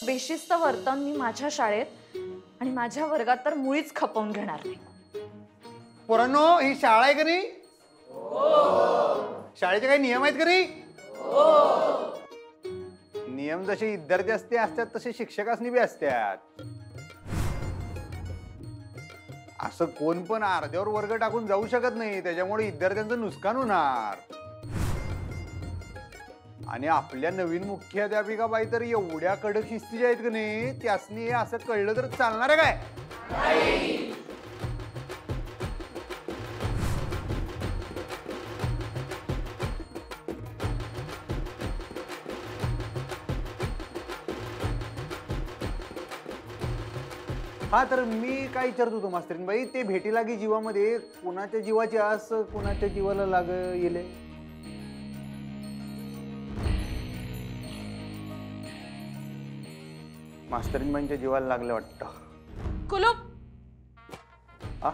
बेशिस्त वर्तन मी माझ्या शाळेत आणि माझ्या वर्गात तर मुळीच खपवून घेणार नाही. पोरांनो, ही शाळा आहे का नाही? शाळेचे काही नियम आहेत का नाही? नियम जसे विद्यार्थी असतात तसे शिक्षकांनी बी असतात. असं कोण पण अर्ध्यावर वर्ग टाकून जाऊ शकत नाही, त्याच्यामुळे विद्यार्थ्यांचं नुकसान होणार. आणि आपल्या नवीन मुख्याध्यापिका बाई तर एवढ्या कडक शिस्तीच्या आहेत का नाही, त्यासनी हे असं कळलं तर चालणार आहे काय? हा, तर मी काय विचारत होतो मास्तरीन बाई, ते भेटीलागी जीवामध्ये कोणाच्या जीवाची आस कोणाच्या जीवाला लाग येले? मास्तरीन बाईंच्या जीवाला लागलं वाटतं. कुलूप. आ?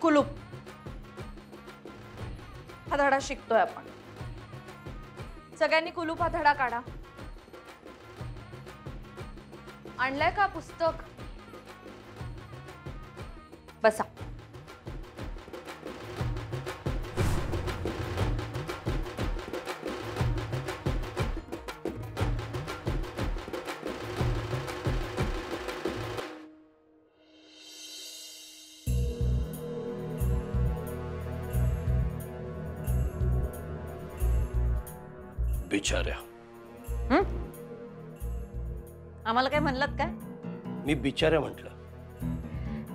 कुलूप. हा धडा शिकतोय आपण. सगळ्यांनी कुलूप हा धडा काढा. आणलंय का पुस्तक? बसा. बिचाऱ्या. आम्हाला काय म्हणलात काय? मी बिचाऱ्या म्हटलं.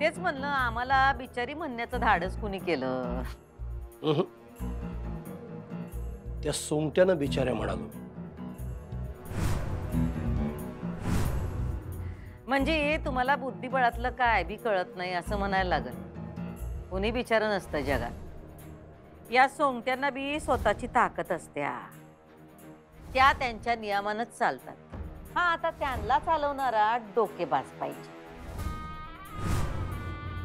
तेच म्हणलं, आम्हाला बिचारी म्हणण्याचं धाडस कुणी केलं? त्या सोंगट्यानं बिचाऱ्या म्हणालो. म्हणजे तुम्हाला बुद्धिबळातलं काय बी कळत नाही असं म्हणायला लागल. कुणी बिचारं नसतं जगात. या सोंगट्यांना बी स्वतःची ताकद असत्या. त्या त्यांच्या नियमानच चालतात. हा, आता त्यांना चालवणारा डोकेबाज पाहिजे.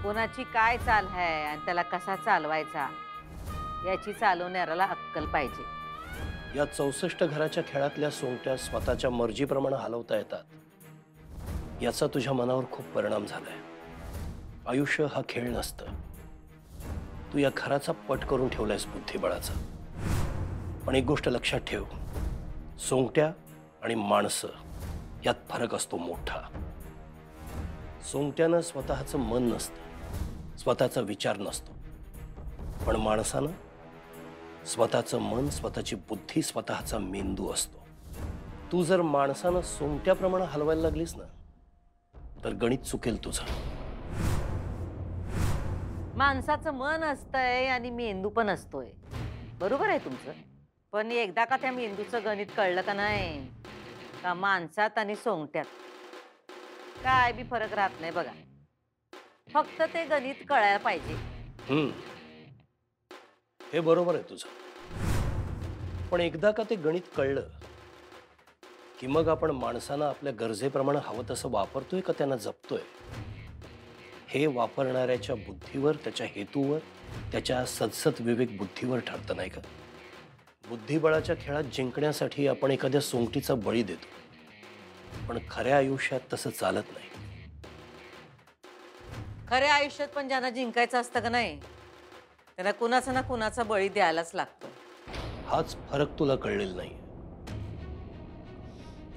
कोणाची काय चाल आहे आणि त्याला कसा चालवायचा याची चालवणाऱ्याला अक्कल पाहिजे. या 64 घराच्या खेळातल्या सोंगट्या स्वतःच्या मर्जीप्रमाणे हलवता येतात, याचा तुझ्या मनावर खूप परिणाम झालाय. आयुष्य हा खेळ नसतं. तू या घराचा पट करून ठेवलायस बुद्धिबळाचा. पण एक गोष्ट लक्षात ठेव, सोंगट्या आणि माणसं यात फरक असतो मोठा. सोंगट्यानं स्वतःचं मन नसतं, स्वतःचा विचार नसतो. पण माणसानं स्वतःचं मन, स्वतःची बुद्धी, स्वतःचा मेंदू असतो. तू जर माणसानं सोंगट्याप्रमाणे हलवायला लागलीस ना, तर गणित चुकेल तुझं. माणसाचं मन असतंय आणि मेंदू पण असतोय, बरोबर आहे तुमचं. पण एकदा का त्या मेंदूचं गणित कळलं का नाही, का माणसात आणि सोंगट्यात काय बी फरक राहत नाही बघा. फक्त ते गणित कळायला पाहिजे. हे बरोबर आहे तुझं. पण एकदा का ते गणित कळलं की मग आपण माणसांना आपल्या गरजेप्रमाणे हवं तसं वापरतोय का त्यांना जपतोय, हे वापरणाऱ्याच्या बुद्धीवर, त्याच्या हेतूवर, त्याच्या सदसद विवेक बुद्धीवर ठरतं, नाही का? बुद्धिबळाच्या खेळात जिंकण्यासाठी आपण एखाद्या सोंगटीचा बळी देतो, पण खऱ्या आयुष्यात तसं चालत नाही. खऱ्या आयुष्यात पण ज्यांना जिंकायचं असतं का नाही, त्यांना कुणाचा ना कुणाचा बळी द्यायलाच लागतो. हाच फरक तुला कळलेला नाही.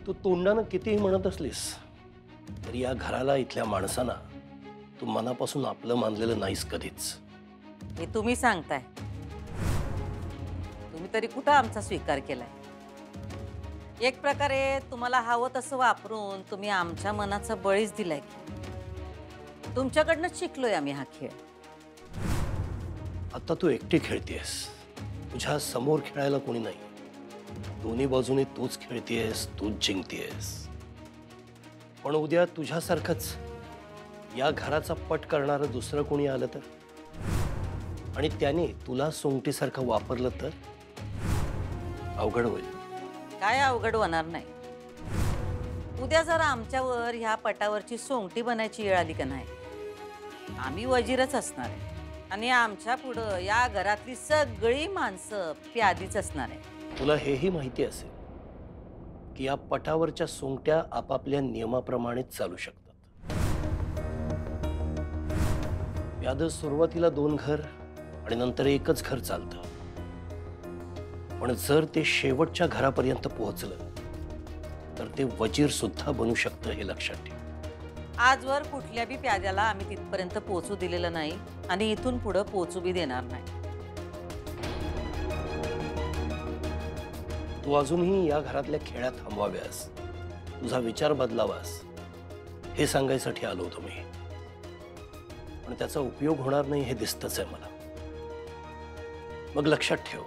तू तोंडानं कितीही म्हणत असलीस तर या घराला, इथल्या माणसांना तू मनापासून आपलं मानलेलं नाहीस कधीच. हे तुम्ही सांगताय. तुम्ही तरी कुठं आमचा स्वीकार केलाय? एक प्रकारे तुम्हाला हवं तसं वापरून तुम्ही आमच्या मनाचा बळीच दिलाय. तुमच्याकडनंच शिकलोय आम्ही हा खेळ. आता तू एकटी खेळतेस, तुझ्या समोर खेळायला कोणी नाही. दोन्ही बाजूने तूच खेळतेस, तूच जिंकतेस. पण उद्या तुझ्यासारखंच या घराचा पट करणारं दुसरं कोणी आलं तर, आणि त्याने तुला सोंगटीसारखं वापरलं तर अवघड होईल. काय अवघड होणार नाही. उद्या जर आमच्यावर ह्या पटावरची सोंगटी बनायची वेळ आली का नाही, आम्ही वजीरच असणार आहे. आणि आमच्या पुढं या घरातली सगळी माणसं प्यादीच असणार आहे. तुला हेही माहिती असेल की या पटावरच्या सोंगट्या आपापल्या नियमाप्रमाणेच चालू शकतात. याद सुरुवातीला 2 घर आणि नंतर एकच घर चालतं, पण जर ते शेवटच्या घरापर्यंत पोहोचलं तर ते वजीर सुद्धा बनू शकतं, हे लक्षात ठेव. आजवर कुठल्या बी प्याद्याला आम्ही तिथपर्यंत पोहोचू दिलेलं नाही आणि इथून पुढे पोहोचू बी देणार नाही. तू अजूनही या घरातल्या खेळात थांबवाव्यास, तुझा विचार बदलावास, हे सांगायसाठी आलो होतो मी. पण त्याचा उपयोग होणार नाही हे दिसतच आहे मला. मग लक्षात ठेव,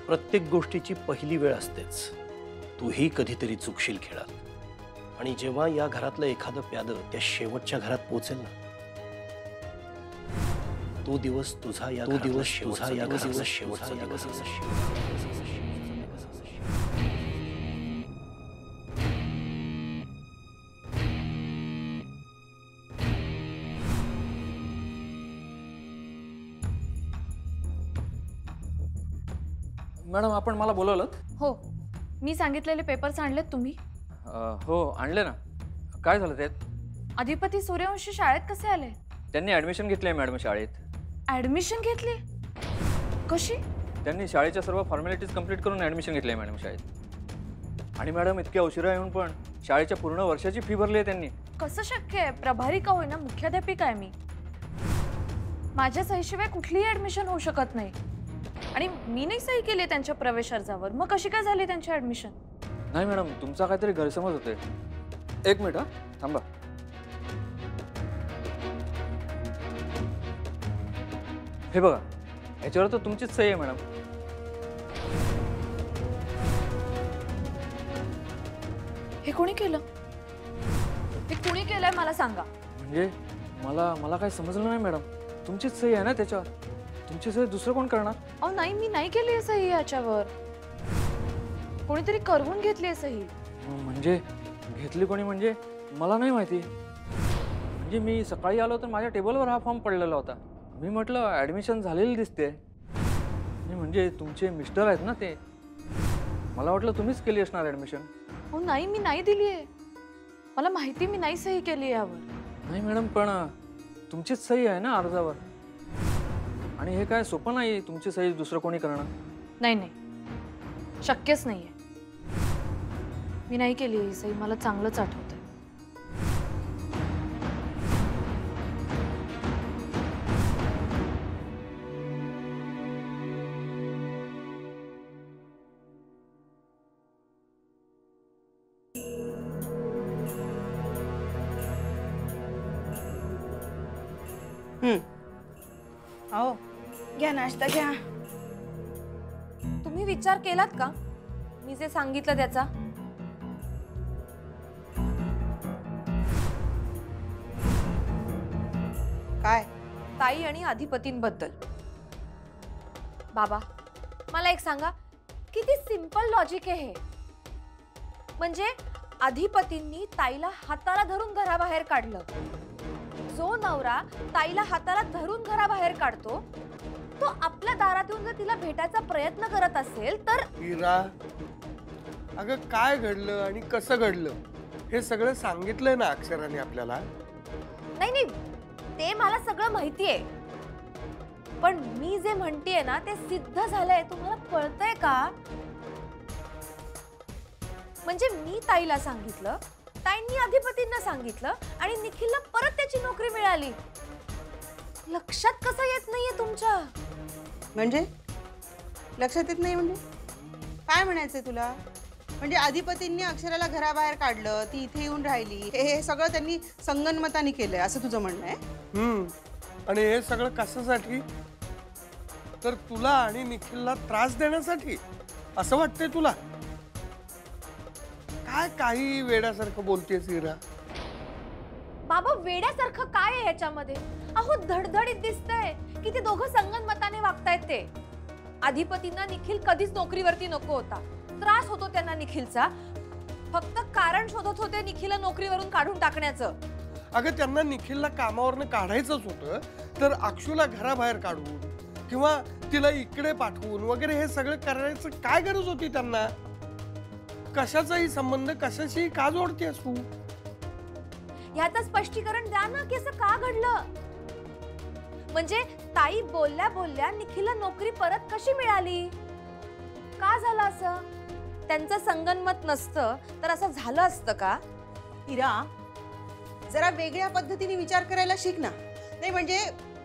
प्रत्येक गोष्टीची पहिली वेळ असतेच. तूही कधीतरी चुकशील खेळात, आणि जेव्हा या घरातलं एखादं प्यादं त्या शेवटच्या घरात पोहोचेल ना, तो दिवस तुझा या घराचा शेवटचा दिवस असेल. मॅडम, आपण मला बोलवलं? हो, मी सांगितलेले पेपर्स आणलेत तुम्ही? हो, आणले ना. काय झालं त्यात? अधिपती सूर्यवंशी शाळेत कसे आले? त्यांनी ॲडमिशन घेतली आहे मॅडम शाळेत. ॲडमिशन घेतली? कशी? त्यांनी शाळेच्या सर्व फॉर्मॅलिटीज कंप्लीट करून ॲडमिशन घेतली आहे मॅडम शाळेत. आणि मॅडम, इतक्या उशिरा येऊन पण शाळेच्या पूर्ण वर्षाची फी भरली आहे त्यांनी. कसं शक्य आहे? प्रभारी का होईना मुख्याध्यापिका आहे मी. माझ्या सहीशिवाय कुठलीही ॲडमिशन होऊ शकत नाही, आणि मी नाही सही केली त्यांच्या प्रवेश अर्जावर. मग कशी काय झाली त्यांची ॲडमिशन? नाही मॅडम, तुमचा काहीतरी गैरसमज होतोय. 1 मिनिट, हा थांबा. हे बघा, याच्यावर तर तुमचीच सही आहे मॅडम. हे कोणी केलं? हे कोणी केलंय मला सांगा. म्हणजे मला काही समजलं नाही मॅडम. तुमचीच सही आहे ना त्याच्यावर. तुमची सही दुसरं कोण करणार? अहो नाही, मी नाही केली आहे सही याच्यावर. कोणीतरी करवून घेतली आहे सही. म्हणजे घेतली कोणी म्हणजे मला नाही माहिती. म्हणजे मी सकाळी आलो तर माझ्या टेबलवर हा फॉर्म पडलेला होता. मी म्हटलं ॲडमिशन झालेली दिसते. म्हणजे तुमचे मिस्टर आहेत ना ते. मला वाटलं तुम्हीच केली असणार ॲडमिशन. हो नाही, मी नाही दिली आहे. मला माहिती, मी नाही सही केली यावर. नाही मॅडम, पण तुमचीच सही आहे ना अर्जावर. आणि हे काय सोपं नाही तुमची सही दुसरं कोणी करणं. नाही नाही, शक्यच नाहीये. मी नाही केली ही सही, मला चांगलंच आठवतंय. आओ, घ्या नाश्ता घ्या. तुम्ही विचार केलात का मी जे सांगितलं त्याचा? काय? ताई आणि अधिपतींबद्दल. बाबा, मला एक सांगा, किती सिंपल लॉजिक आहे हे. म्हणजे अधिपतींनी ताईला हाताला धरून घराबाहेर काढलं. जो नवरा ताईला हाताला धरून घराबाहेर काढतो तो आपल्या दारात येऊन जर तिला भेटायचा प्रयत्न करत असेल तर हीरा, अगं काय घडलं आणि कसं घडलं हे सगळं सांगितलंय ना अक्षराने आपल्याला. नाही नाही, ते मला सगळं माहिती आहे. पण मी जे म्हणतेय ना ते सिद्ध झालंय. तुम्हाला कळतंय का? म्हणजे मी ताईला सांगितलं, ताईंनी अधिपतींना सांगितलं, आणि निखिलला परत त्याची नोकरी मिळाली. लक्षात कसं येत नाहीये तुमच्या? म्हणजे लक्षात येत नाही म्हणजे काय म्हणायचंय तुला? म्हणजे अधिपतींनी अक्षराला घराबाहेर काढलं, ती इथे येऊन राहिली, हे सगळं त्यांनी संगनमताने केलंय असं तुझं म्हणणं आहे? आणि हे सगळं कशासाठी? तर तुला आणि निखिलला त्रास देण्यासाठी असं वाटतंय तुला? काय काही वेड्यासारखं बोलतेस हीरा? बाबा, वेड्यासारखं काय आहे ह्याच्यामध्ये? अहो, धडधडीत दिसतंय की ते दोघं संगनमताने वागतायत. ते अधिपतींना निखिल कधीच नोकरीवरती नको होता. त्रास होतो त्यांना निखिलचा. फक्त कारण शोधत होते निखिलला नोकरीवरून काढून टाकण्याचं. अगं, त्यांना निखिलला कामावरनं काढायचंच होतं, तर अक्षूला घराबाहेर काढून किंवा तिला इकडे पाठवून वगैरे हे सगळं करायचं काय गरज होती त्यांना? कशाचाही संबंध कशाशी का जोडतेस तू? ह्याचं स्पष्टीकरण द्या ना की असं का घडलं. म्हणजे ताई बोलल्या बोलल्या निखिलला नोकरी परत कशी मिळाली, का झालं असं? त्यांचं संगनमत नसतं तर असं झालं असतं का? इरा, जरा वेगळ्या पद्धतीने विचार करायला शिक ना. नाही म्हणजे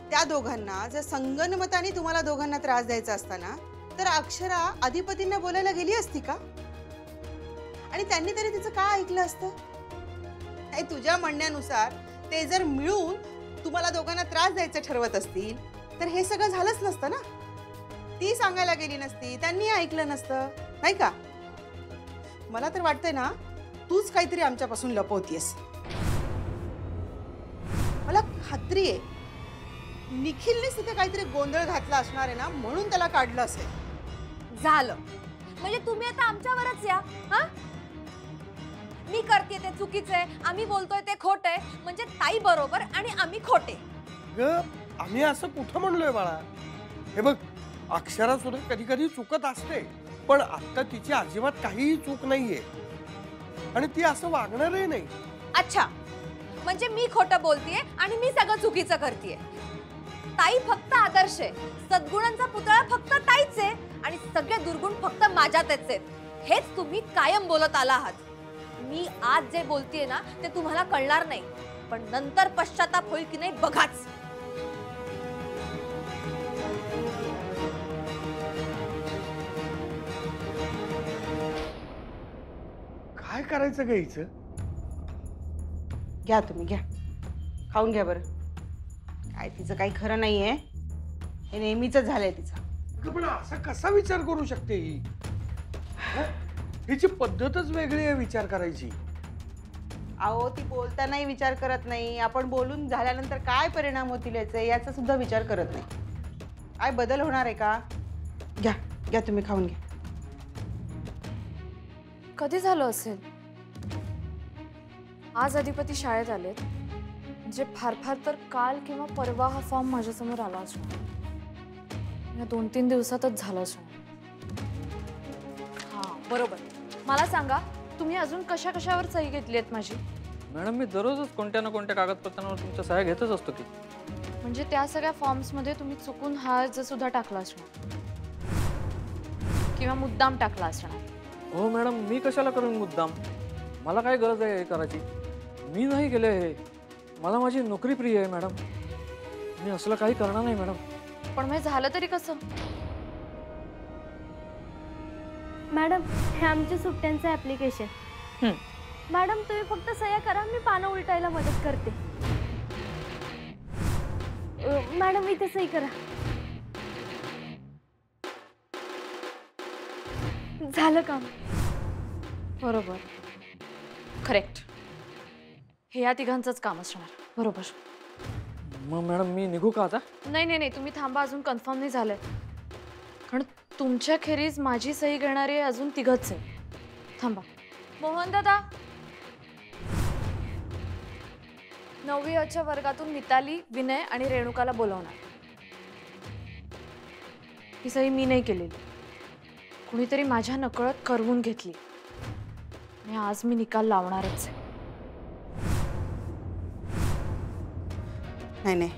त्या दोघांना जर संगनमताने तुम्हाला दोघांना त्रास द्यायचा असताना तर अक्षरा अधिपतींना बोलायला गेली असती का? आणि त्यांनी तरी तिचं का ऐकलं असतं? नाही, तुझ्या म्हणण्यानुसार ते जर मिळून तुम्हाला दोघांना त्रास द्यायचं ठरवत असतील तर हे सगळं झालंच नसतं ना. ती सांगायला गेली नसती, त्यांनी ऐकलं नसतं, नाही का? मला तर वाटतंय ना तूच काहीतरी आमच्यापासून लपवतीयस. मला खात्री आहे निखिलने तिथे काहीतरी गोंधळ घातला असणार आहे ना, म्हणून त्याला काढलं असेल. झालं म्हणजे तुम्ही आता आमच्यावरच या. हा, मी करते ते चुकीचं आहे, आम्ही बोलतोय ते खोट आहे, म्हणजे ताई बरोबर आणि आम्ही खोटे. ग आम्ही असं कुठं म्हणलोय बाळा? हे बघ, अक्षरा सुद्धा कधी कधी चुकत असते, पण आता तिची अजिबात काहीही चूक नाहीये आणि ती असं वागणारही नाही. अच्छा, म्हणजे मी खोटं बोलतेय आणि मी सगळं चुकीचं करतेय. ताई फक्त आदर्श आहे, सद्गुणांचा पुतळा फक्त ताईच आहे आणि सगळे दुर्गुण फक्त माझ्यातच आहेत. हेच तुम्ही कायम बोलत आला आहात. मी आज जे बोलतेय ना ते तुम्हाला कळणार नाही, पण नंतर पश्चाताप होईल की नाही बघाच. काय करायचं ग हिचं? घ्या तुम्ही, घ्या, खाऊन घ्या बरं. काय तिचं काही खरं नाहीये, हे नेहमीच झालंय तिचं. अगं पण असा कसा विचार करू शकते ही? हं? हिची पद्धतच वेगळी आहे विचार करायची. अहो, ती बोलतानाही विचार करत नाही, आपण बोलून झाल्यानंतर काय परिणाम होतील याचा सुद्धा विचार करत नाही. काय बदल होणार आहे का? घ्या घ्या तुम्ही, खाऊन घ्या. कधी झालं असेल? आज अधिपती शाळेत आलेत, म्हणजे फार फार तर काल किंवा परवा हा फॉर्म माझ्यासमोर आला असणार. या 2-3 दिवसातच झालं असणार. हां बरोबर. मला सांगा, तुम्ही अजून कशा कशावर सही घेतली आहेत माझी? मॅडम, मी दररोजच कोणत्या ना कोणत्या कागदपत्रांवर तुमच्या सह्या घेतच असतो की. म्हणजे त्या सगळ्या फॉर्म्समध्ये तुम्ही चुकून हा अर्ज सुद्धा टाकला असणार किंवा मुद्दाम टाकला असणार. हो मॅडम, मी कशाला करून मुद्दाम? मला काय गरज आहे हे करायची? मी नाही केलं हे. मला माझी नोकरी प्रिय आहे मॅडम. मी असलं काही करणार नाही मॅडम. पण मग झालं तरी कसं? मॅडम, हे आमच्या सुट्ट्यांचं ॲप्लिकेशन. मॅडम, तुम्ही फक्त सह्या करा, मी पानं उलटायला मदत करते. मॅडम, इथे सही करा. झालं काम. बरोबर, करेक्ट. हे या तिघांचंच काम असणार. बरोबर. मग मॅडम, मी निघू का आता? नाही नाही नाही, तुम्ही थांबा, अजून कन्फर्म नाही झालंय. कारण तुमच्या खेरीज माझी सही घेणारे अजून तिघच आहे. थांबा. मोहन दादा, 9वी अ च्या वर्गातून मिताली, विनय आणि रेणुकाला बोलवणार. ही सही मी नाही केलेली, कुणीतरी माझ्या नकळत करवून घेतली आणि आज मी निकाल लावणारच आहे. नाही नाही,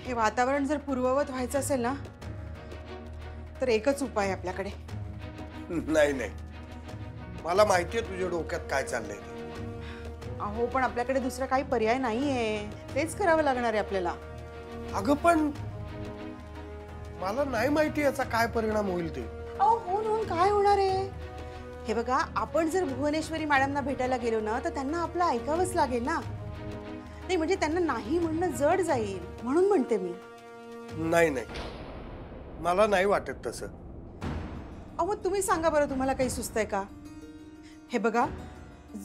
हे वातावरण जर पूर्ववत व्हायचं असेल ना तर एकच उपाय आहे आपल्याकडे. नाही नाही, मला माहितीये तुझ्या डोक्यात काय चाललंय ते. अहो, पण आपल्याकडे दुसरा काही पर्याय नाहीये, तेच करावं लागणार आहे आपल्याला. अगं पण मला नाही माहिती याचा काय परिणाम होईल ते. अहो, होऊन काय होणार आहे? हे बघा, आपण जर भुवनेश्वरी मॅडमना भेटायला गेलो ना तर त्यांना आपलं ऐकावंच लागेल ना. नाही म्हणजे त्यांना नाही म्हणणं जड जाईल, म्हणून म्हणते मी. नाही नाही, मला नाही वाटत तसं. अहो, तुम्ही सांगा बरं, तुम्हाला काही सुचतंय का? हे बघा,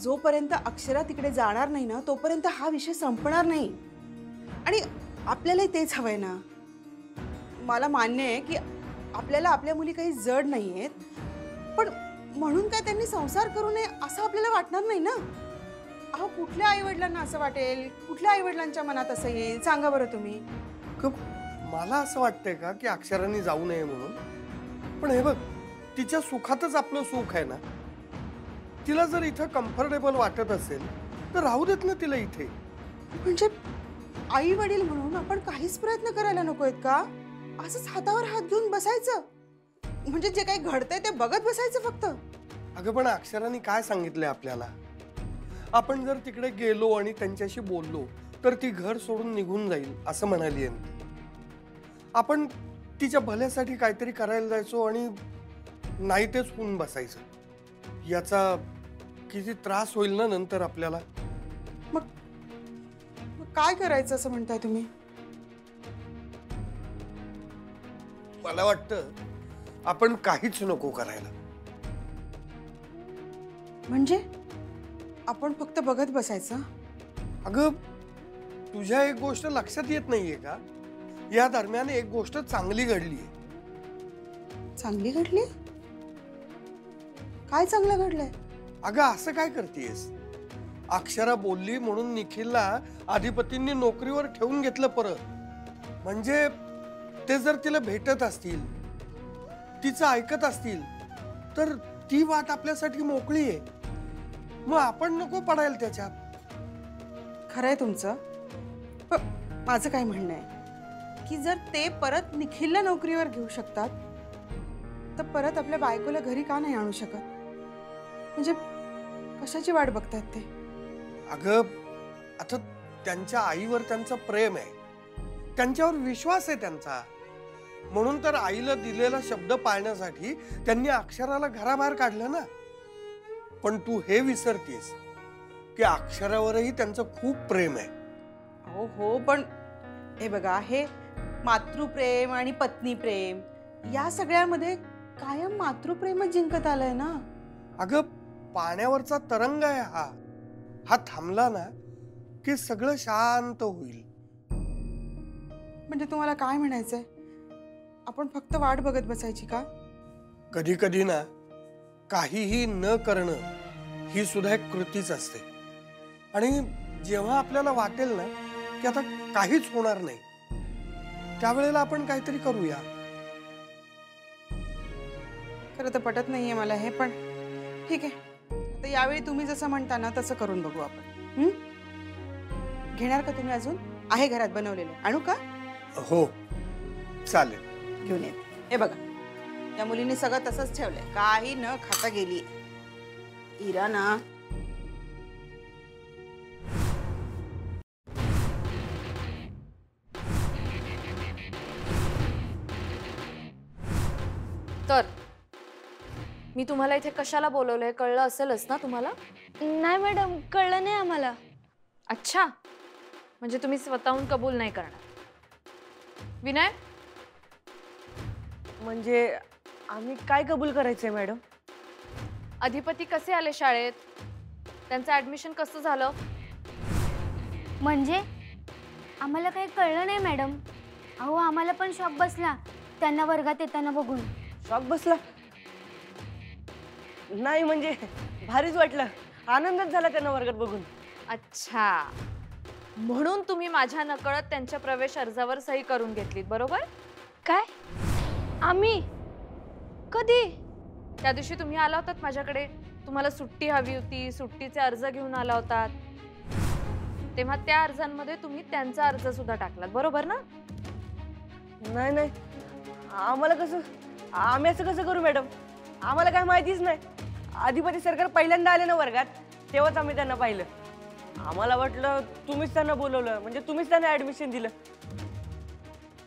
जोपर्यंत अक्षरा तिकडे जाणार नाही ना तोपर्यंत हा विषय संपणार नाही. आणि आपल्यालाही तेच हवंय ना. मला मान्य आहे की आपल्याला आपल्या मुली काही जड नाही आहेत, पण म्हणून काय त्यांनी संसार करू नये असं आपल्याला वाटणार नाही ना. अहो, कुठल्या आईवडिलांना असं वाटेल? कुठल्या आईवडिलांच्या मनात असं येईल? सांगा बरं तुम्ही. मला असं वाटतंय का की अक्षरांनी जाऊ नये म्हणून? पण हे बघ, तिच्या सुखातच आपलं सुख आहे ना. तिला जर इथं कम्फर्टेबल वाटत असेल तर राहू देत ना तिला इथे. म्हणजे आई वडील म्हणून आपण काहीच प्रयत्न करायला नकोयत का? असंच हातावर हात घेऊन बसायचं, म्हणजे जे काही घडतंय ते बघत बसायचं फक्त? अगं पण अक्षराने काय सांगितलंय आपल्याला? आपण जर तिकडे गेलो आणि त्यांच्याशी बोललो तर ती घर सोडून निघून जाईल असं म्हणाली आहे. आपण तिच्या भल्यासाठी काहीतरी करायला जायचो आणि नाही तेच होऊन बसायचं. याचा किती त्रास होईल ना नंतर आपल्याला. मग काय करायचं असं म्हणताय तुम्ही? मला वाटतं आपण काहीच नको करायला. म्हणजे आपण फक्त बघत बसायचं? अगं तुझ्या एक गोष्ट लक्षात येत नाहीये का? या दरम्यान एक गोष्ट चांगली घडलीये. चांगली घडली? काय चांगलं घडलंय? अगं असं काय करतेस? अक्षरा बोलली म्हणून निखिलला अधिपतींनी नोकरीवर ठेवून घेतलं परत. म्हणजे ते जर तिला भेटत असतील, तिचं ऐकत असतील तर ती वाट आपल्यासाठी मोकळी आहे. मग आपण नको पडायला त्याच्यात. खरंय तुमचं, पण माझं काय म्हणणं आहे की जर ते परत निखिलला नोकरीवर घेऊ शकतात तर परत आपल्या बायकोला घरी का नाही आणू शकत? म्हणजे कशाची वाट बघतात ते? अगं आता त्यांच्या आईवर त्यांचं प्रेम आहे, त्यांच्यावर विश्वास आहे त्यांचा. म्हणून तर आईला दिलेला शब्द पाळण्यासाठी त्यांनी अक्षराला घराबाहेर काढलं ना. पण तू हे विसरतेस की अक्षरावरही त्यांचं खूप प्रेम आहे. हो हो, पण हे बघा, हे मातृप्रेम आणि पत्नी प्रेम या सगळ्यामध्ये कायम मातृप्रेमच जिंकत आलंय ना. अगं पाण्यावरचा तरंग आहे हा. हा थांबला ना की सगळं शांत होईल. म्हणजे तुम्हाला काय म्हणायचंय? आपण फक्त वाट बघत बसायची का? कधी कधी ना काहीही न करणं ही सुद्धा एक कृतीच असते. आणि जेव्हा आपल्याला वाटेल ना की आता काहीच होणार नाही, त्यावेळेला आपण काहीतरी करूया. खरं तर पटत नाहीये मला हे, पण ठीक आहे. आता यावेळी तुम्ही जसं म्हणता ना तसं करून बघू आपण. घेणार का तुम्ही? अजून आहे घरात बनवलेलं, आणू का? हो चालेल, घेऊन येते. हे बघा, त्या मुलीने सगळं तसंच ठेवलंय, काही न खाता गेली. इरा ना तर मी तुम्हाला इथे कशाला बोलवलंय कळलं असेलच ना तुम्हाला? नाही मॅडम, कळलं नाही आम्हाला. अच्छा, म्हणजे तुम्ही स्वतःहून कबूल नाही करणार. विनय, म्हणजे आम्ही काय कबूल करायचंय मॅडम? अधिपती कसे आले शाळेत? त्यांचं ऍडमिशन कसं झालं? म्हणजे आम्हाला काही कळलं नाही मॅडम. अहो आम्हाला पण शॉक बसला त्यांना वर्गात येताना बघून. शॉक बसला? नाही म्हणजे भारीच वाटलं, आनंदच झाला त्यांना वर्गात बघून. अच्छा, म्हणून तुम्ही माझ्या नकळत त्यांच्या प्रवेश अर्जावर सही करून घेतलीत, बरोबर? काय? आम्ही? कधी? त्या दिवशी तुम्ही आला होतात माझ्याकडे, तुम्हाला सुट्टी हवी होती, सुट्टीचे अर्ज घेऊन आला होतात. तेव्हा त्या अर्जांमध्ये तुम्ही त्यांचा अर्ज सुद्धा टाकलात, बरोबर ना? नाही नाही, आम्हाला कसं, आम्ही असं कसं करू मॅडम? आम्हाला काय माहितीच नाही. अधिपती सरकार पहिल्यांदा आले ना वर्गात तेव्हाच आम्ही त्यांना पाहिलं. आम्हाला वाटलं तुम्हीच त्यांना बोलवलं, म्हणजे तुम्हीच त्यांना ऍडमिशन दिलं.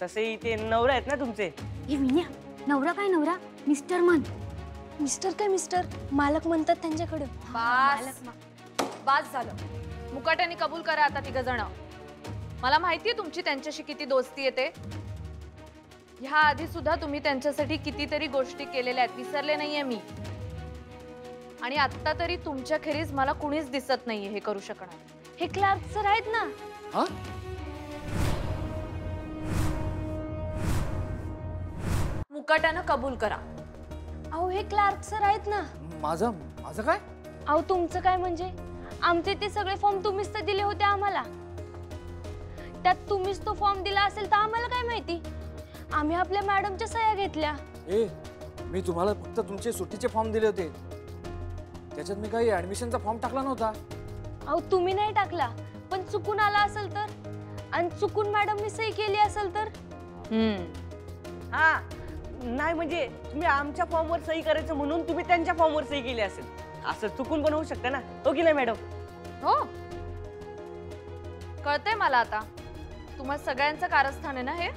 तसे ते नवरा आहेत ना तुमचे. हे विन्या, नवरा काय नवरा? मिस्टर म्हण. मिस्टर काय मिस्टर? मालक म्हणतात त्यांच्याकडे. बास झालं. मुकाट्याने कबूल करा आता तिघ जण. मला माहितीये तुमची त्यांच्याशी किती दोस्ती येते. ह्या आधी सुद्धा तुम्ही त्यांच्यासाठी कितीतरी गोष्टी केलेल्या आहेत, विसरले नाहीये मी. आणि आता तरी तुमच्या खेरीज मला कुणीच दिसत नाहीये हे करू शकणार. हे क्लार्क सर आहेत ना? हा? मुकाट्यानं कबूल करा. अहो हे क्लार्क सर आहेत ना? माझं माझं काय? अहो तुमचं काय म्हणजे? आमचे ते सगळे फॉर्म तुम्हीच तर दिले होते आम्हाला. त्यात तुम्हीच तो फॉर्म दिला असेल तर आम्हाला काय माहिती? आम्ही आपल्या मॅडमच्या सह्या घेतल्या. ए, मी तुम्हाला फक्त तुमचे सुट्टीचे फॉर्म दिले होते, त्याच्यात मी काही ऍडमिशनचा फॉर्म टाकला नव्हता. अहो तुम्ही नाही टाकला, पण चुकून आला असेल तर, आणि चुकून मॅडमनी सही केली असेल तर. हा नाही म्हणजे तुम्ही आमच्या फॉर्मवर सही करायचं म्हणून तुम्ही त्यांच्या फॉर्मवर सही केली असेल, असं चुकून पण होऊ शकतं ना, हो की नाही मॅडम? हो कळतंय मला आता, तुम्हा सगळ्यांचं कारस्थान आहे ना हे.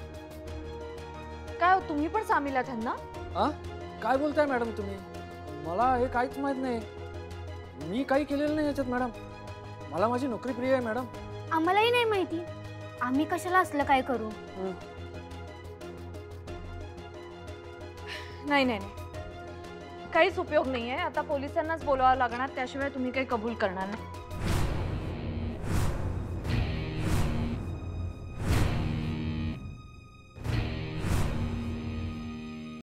काय हो, तुम्ही पण सामील आहात ह्यांना? हा काय बोलताय मॅडम तुम्ही? मला हे काहीच माहित नाही, मी काही केलेलं नाही याच्यात मॅडम. मला माझी नोकरी प्रिय आहे मॅडम. आम्हालाही नाही माहिती, आम्ही कशाला असलं काय करू. नाही नाही नाही, काहीच उपयोग नाहीये. आता पोलिसांनाच बोलावं लागणार, त्याशिवाय तुम्ही काही कबूल करणार नाही.